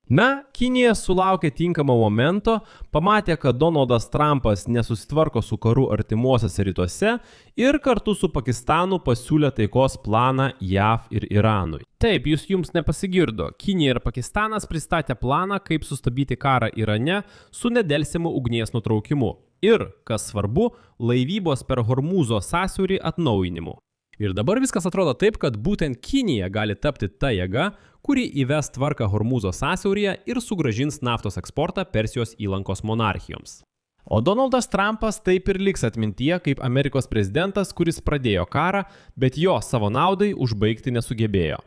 Na, Kinija sulaukė tinkamo momento, pamatė, kad Donaldas Trumpas nesusitvarko su karu artimuosiuose rytuose ir kartu su Pakistanu pasiūlė taikos planą JAV ir Iranui. Taip, jums nepasigirdo, Kinija ir Pakistanas pristatė planą, kaip sustabdyti karą Irane su nedelsiamu ugnies nutraukimu ir, kas svarbu, laivybos per Hormūzo sąsiaurį atnaujinimu. Ir dabar viskas atrodo taip, kad būtent Kinija gali tapti ta jėga, kuri įves tvarką Hormūzo sąsiauryje ir sugrąžins naftos eksportą Persijos įlankos monarchijoms. O Donaldas Trumpas taip ir liks atmintyje kaip Amerikos prezidentas, kuris pradėjo karą, bet jo savo naudai užbaigti nesugebėjo.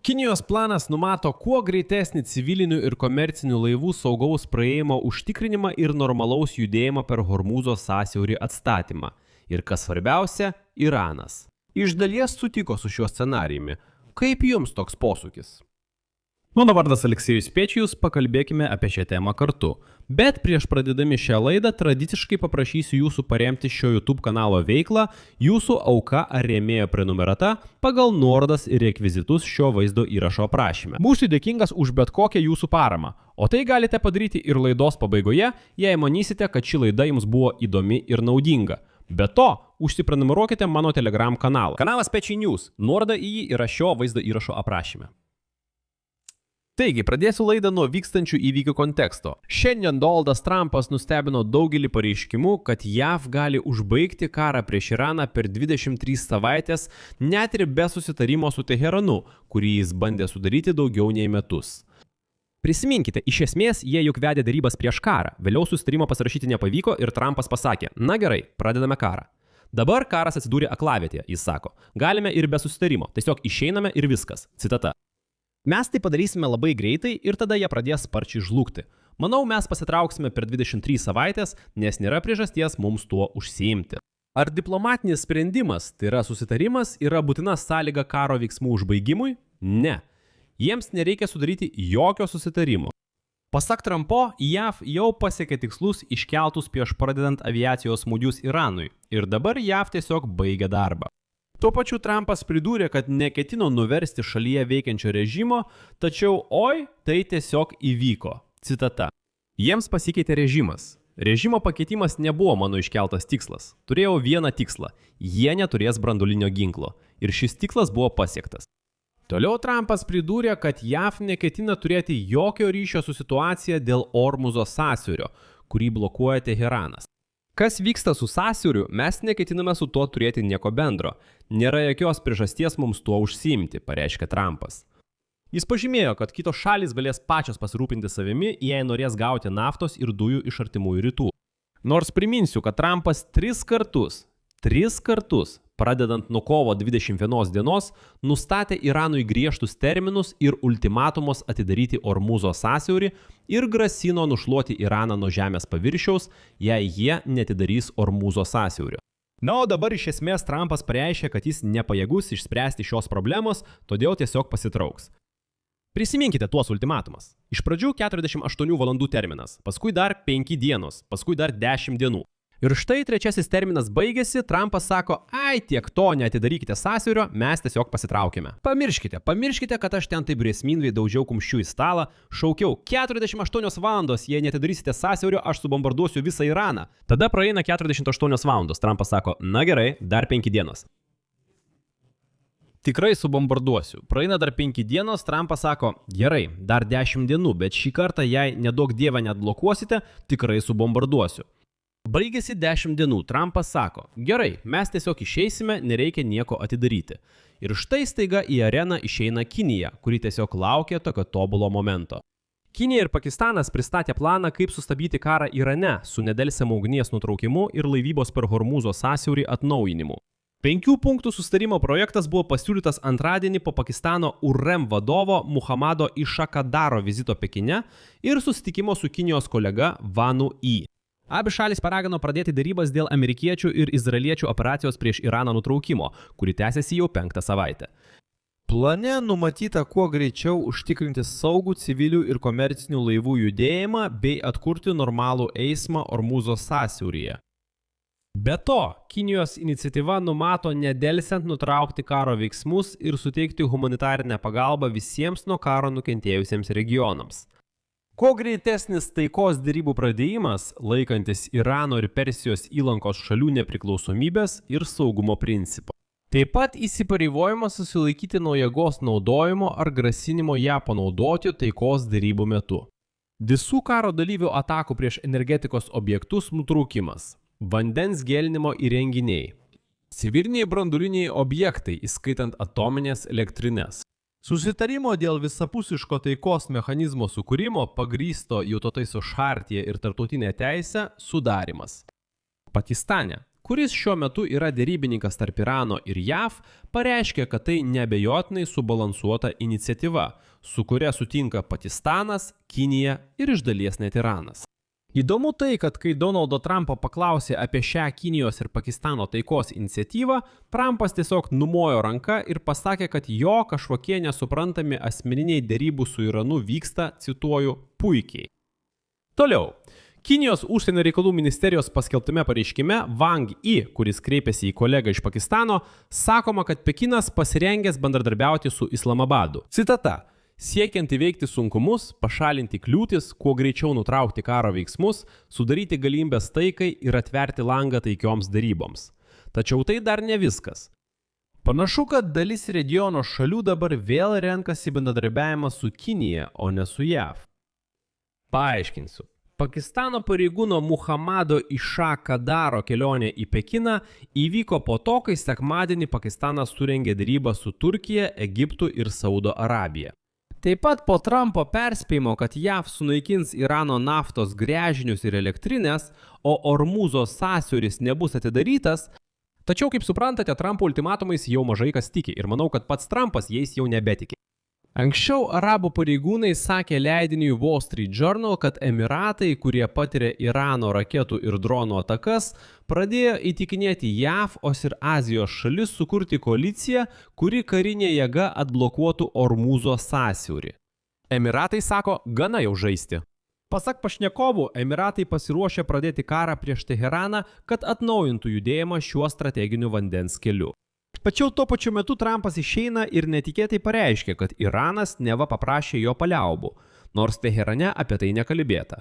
Kinijos planas numato kuo greitesnį civilinių ir komercinių laivų saugaus praėjimo užtikrinimą ir normalaus judėjimo per Hormūzo sąsiaurį atstatymą. Ir kas svarbiausia, Iranas. Iš dalies sutiko su šiuo scenarijumi. Kaip jums toks posūkis? Mano vardas Aleksejus Pečijus, pakalbėkime apie šią temą kartu. Bet prieš pradėdami šią laidą tradiciškai paprašysiu jūsų paremti šio YouTube kanalo veiklą jūsų auka ar rėmėjo prenumerata pagal nuorodas ir rekvizitus šio vaizdo įrašo aprašyme. Būsiu dėkingas už bet kokią jūsų paramą, o tai galite padaryti ir laidos pabaigoje, jei manysite, kad ši laida jums buvo įdomi ir naudinga. Be to, užsiprenumeruokite mano Telegram kanalą. Kanalas Pečiai News, nuoroda į jį yra šio vaizdo įrašo aprašyme. Taigi, pradėsiu laidą nuo vykstančių įvykių konteksto. Šiandien Donaldas Trumpas nustebino daugelį pareiškimų, kad JAV gali užbaigti karą prieš Iraną per 23 savaitės, net ir be susitarimo su Teheranu, kurį jis bandė sudaryti daugiau nei metus. Prisiminkite, iš esmės jie juk vedė derybas prieš karą, vėliau susitarimo pasirašyti nepavyko ir Trumpas pasakė, na gerai, pradedame karą. Dabar karas atsidūrė aklavietėje, jis sako, galime ir be susitarimo, tiesiog išeiname ir viskas. Citata. Mes tai padarysime labai greitai ir tada jie pradės sparčiai žlugti. Manau, mes pasitrauksime per 23 savaitės, nes nėra priežasties mums tuo užsiimti. Ar diplomatinis sprendimas, tai yra susitarimas, yra būtina sąlyga karo veiksmų užbaigimui? Ne. Jiems nereikia sudaryti jokio susitarimo. Pasak Trumpo, JAV jau pasiekė tikslus iškeltus prieš pradedant aviacijos smūgius Iranui ir dabar JAV tiesiog baigia darbą. Tuo pačiu Trumpas pridūrė, kad neketino nuversti šalyje veikiančio režimo, tačiau tai tiesiog įvyko. Citata. Jiems pasikeitė režimas. Režimo pakeitimas nebuvo mano iškeltas tikslas. Turėjau vieną tikslą. Jie neturės branduolinio ginklo. Ir šis tikslas buvo pasiektas. Toliau Trumpas pridūrė, kad JAV neketina turėti jokio ryšio su situacija dėl Hormūzo sąsiaurio, kurį blokuoja Teheranas. Kas vyksta su sąsiauriu, mes neketiname su tuo turėti nieko bendro. Nėra jokios priežasties mums tuo užsiimti, pareiškė Trumpas. Jis pažymėjo, kad kitos šalys galės pačios pasirūpinti savimi, jei norės gauti naftos ir dujų iš artimųjų rytų. Nors priminsiu, kad Trumpas tris kartus, pradedant nuo kovo 21 dienos, nustatė Iranui griežtus terminus ir ultimatumus atidaryti Hormūzo sąsiaurį ir grasino nušluoti Iraną nuo žemės paviršiaus, jei jie neatidarys Hormūzo sąsiaurio. Na, o dabar iš esmės Trumpas pareiškė, kad jis nepajėgus išspręsti šios problemos, todėl tiesiog pasitrauks. Prisiminkite tuos ultimatumus. Iš pradžių 48 valandų terminas, paskui dar 5 dienos, paskui dar 10 dienų. Ir štai trečiasis terminas baigėsi, Trumpas sako, tiek to neatidarykite sąsiaurio, mes tiesiog pasitraukėme. Pamirškite, kad aš ten taip grėsmingai daužiau kumščių į stalą, šaukiau 48 valandos, jei neatidarysite sąsiaurio, aš subombarduosiu visą Iraną. Tada praeina 48 valandos, Trumpas sako, na gerai, dar 5 dienos. Tikrai subombarduosiu. Praeina dar 5 dienos, Trumpas sako, gerai, dar 10 dienų, bet šį kartą, jei nedaug dievą neatblokuosite, tikrai subombarduosiu. Baigėsi 10 dienų, Trumpas sako, gerai, mes tiesiog išeisime, nereikia nieko atidaryti. Ir štai staiga į areną išeina Kinija, kuri tiesiog laukia tokio tobulo momento. Kinija ir Pakistanas pristatė planą, kaip sustabdyti karą Irane su nedelsiamu ugnies nutraukimu ir laivybos per Hormūzo sąsiaurį atnaujinimu. 5 punktų susitarimo projektas buvo pasiūlytas antradienį po Pakistano UREM vadovo Muhammado Ishaqadaro vizito Pekine ir susitikimo su Kinijos kolega Wanu Yi. Abi šalys paragino pradėti derybas dėl amerikiečių ir izraeliečių operacijos prieš Iraną nutraukimo, kuri tęsiasi jau 5 savaitę. Plane numatyta kuo greičiau užtikrinti saugų civilių ir komercinių laivų judėjimą bei atkurti normalų eismą Hormūzo sąsiauryje. Be to, Kinijos iniciatyva numato nedelsiant nutraukti karo veiksmus ir suteikti humanitarinę pagalbą visiems nuo karo nukentėjusiems regionams. Kuo greitesnis taikos derybų pradėjimas, laikantis Irano ir Persijos įlankos šalių nepriklausomybės ir saugumo principo. Taip pat įsipareigojimas susilaikyti nuo jėgos naudojimo ar grasinimo ją panaudoti taikos derybų metu. Visų karo dalyvių atakų prieš energetikos objektus nutraukimas. Vandens gėlinimo įrenginiai. Civiliniai branduliniai objektai, įskaitant atominės elektrines. Susitarimo dėl visapusiško taikos mechanizmo sukūrimo pagrįsto Jungtinių tautų chartija ir tarptautinė teisė sudarimas. Pakistane, kuris šiuo metu yra derybininkas tarp Irano ir JAV, pareiškė, kad tai neabejotinai subalansuota iniciatyva, su kuria sutinka Pakistanas, Kinija ir iš dalies net Iranas. Įdomu tai, kad kai Donaldo Trumpo paklausė apie šią Kinijos ir Pakistano taikos iniciatyvą, Trumpas tiesiog numojo ranka ir pasakė, kad jo kažkokie nesuprantami asmeniniai derybų su Iranu vyksta, cituoju, puikiai. Toliau. Kinijos užsienio reikalų ministerijos paskelbtame pareiškime Wang Yi, kuris kreipėsi į kolegą iš Pakistano, sakoma, kad Pekinas pasirengęs bendradarbiauti su Islamabadu. Citata. Siekiant įveikti sunkumus, pašalinti kliūtis, kuo greičiau nutraukti karo veiksmus, sudaryti galimybės taikai ir atverti langą taikioms deryboms. Tačiau tai dar ne viskas. Panašu, kad dalis regiono šalių dabar vėl renkasi bendradarbiavimą su Kinija, o ne su JAV. Paaiškinsiu. Pakistano pareigūno Muhammado Isha Kadaro kelionė į Pekiną įvyko po to, kai sekmadienį Pakistanas surengė derybą su Turkija, Egiptu ir Saudo Arabija. Taip pat po Trumpo perspėjimo, kad JAV sunaikins Irano naftos gręžinius ir elektrinės, o Ormuzo sąsiauris nebus atidarytas, tačiau, kaip suprantate, Trumpo ultimatumais jau mažai kas tiki ir manau, kad pats Trumpas jais jau nebetiki. Anksčiau arabų pareigūnai sakė leidiniui Wall Street Journal, kad Emiratai, kurie patiria Irano raketų ir dronų atakas, pradėjo įtikinėti JAV, ir Azijos šalis sukurti koaliciją, kuri karinė jėga atblokuotų Ormuzo sąsiaurį. Emiratai sako, gana jau žaisti. Pasak pašnekovų, Emiratai pasiruošė pradėti karą prieš Teheraną, kad atnaujintų judėjimą šiuo strateginiu vandens keliu. Tačiau tuo pačiu metu Trumpas išeina ir netikėtai pareiškė, kad Iranas neva paprašė jo paliaubų, nors Teherane apie tai nekalbėta.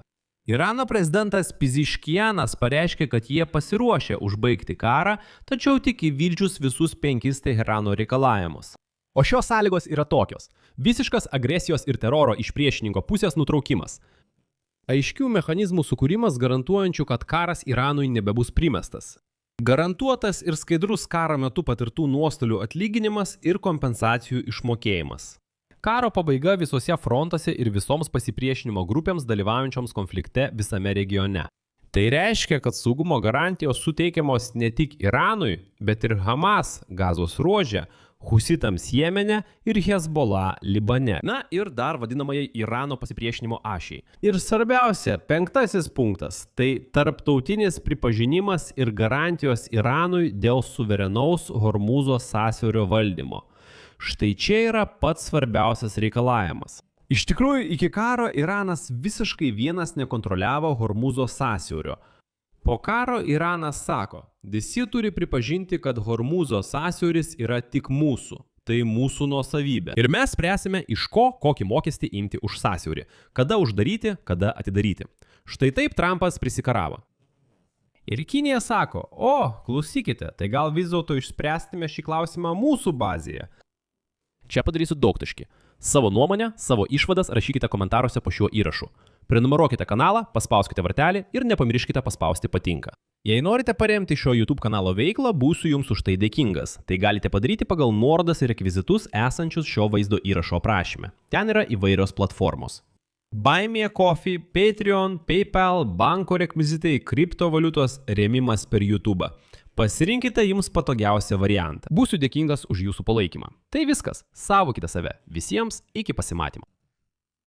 Irano prezidentas Piziškianas pareiškė, kad jie pasiruošė užbaigti karą, tačiau tik įvykdžius visus 5 Teherano reikalavimus. O šios sąlygos yra tokios: visiškas agresijos ir teroro iš priešininko pusės nutraukimas. Aiškių mechanizmų sukūrimas garantuojančių, kad karas Iranui nebebus primestas. Garantuotas ir skaidrus karo metu patirtų nuostolių atlyginimas ir kompensacijų išmokėjimas. Karo pabaiga visuose frontuose ir visoms pasipriešinimo grupėms dalyvaujančioms konflikte visame regione. Tai reiškia, kad saugumo garantijos suteikiamos ne tik Iranui, bet ir Hamas Gazos ruože, Husitams Jemene ir Hezbollah Libane. Na ir dar vadinamai Irano pasipriešinimo ašiai. Ir svarbiausia, 5 punktas – tai tarptautinis pripažinimas ir garantijos Iranui dėl suverenaus Hormuzo sąsiaurio valdymo. Štai čia yra pats svarbiausias reikalavimas. Iš tikrųjų, iki karo Iranas visiškai vienas nekontroliavo Hormuzo sąsiaurio. Po karo Iranas sako, visi turi pripažinti, kad Hormuzo sąsiauris yra tik mūsų, tai mūsų nuosavybė. Ir mes spręsime, iš ko kokį mokestį imti už sąsiaurį, kada uždaryti, kada atidaryti. Štai taip Trumpas prisikaravo. Ir Kinija sako, o, klausykite, tai gal vis dėlto išspręstume šį klausimą mūsų bazėje. Čia padarysiu daugtaškį. Savo nuomonę, savo išvadas rašykite komentaruose po šiuo įrašu. Prenumeruokite kanalą, paspauskite vartelį ir nepamirškite paspausti patinka. Jei norite paremti šio YouTube kanalo veiklą, būsiu jums už tai dėkingas. Tai galite padaryti pagal nuorodas ir rekvizitus esančius šio vaizdo įrašo aprašyme. Ten yra įvairios platformos. Buy Me a Coffee, Patreon, PayPal, banko rekvizitai, kriptovaliutos, rėmimas per YouTube. Pasirinkite jums patogiausią variantą. Būsiu dėkingas už jūsų palaikymą. Tai viskas. Saugokite save. Visiems iki pasimatymo.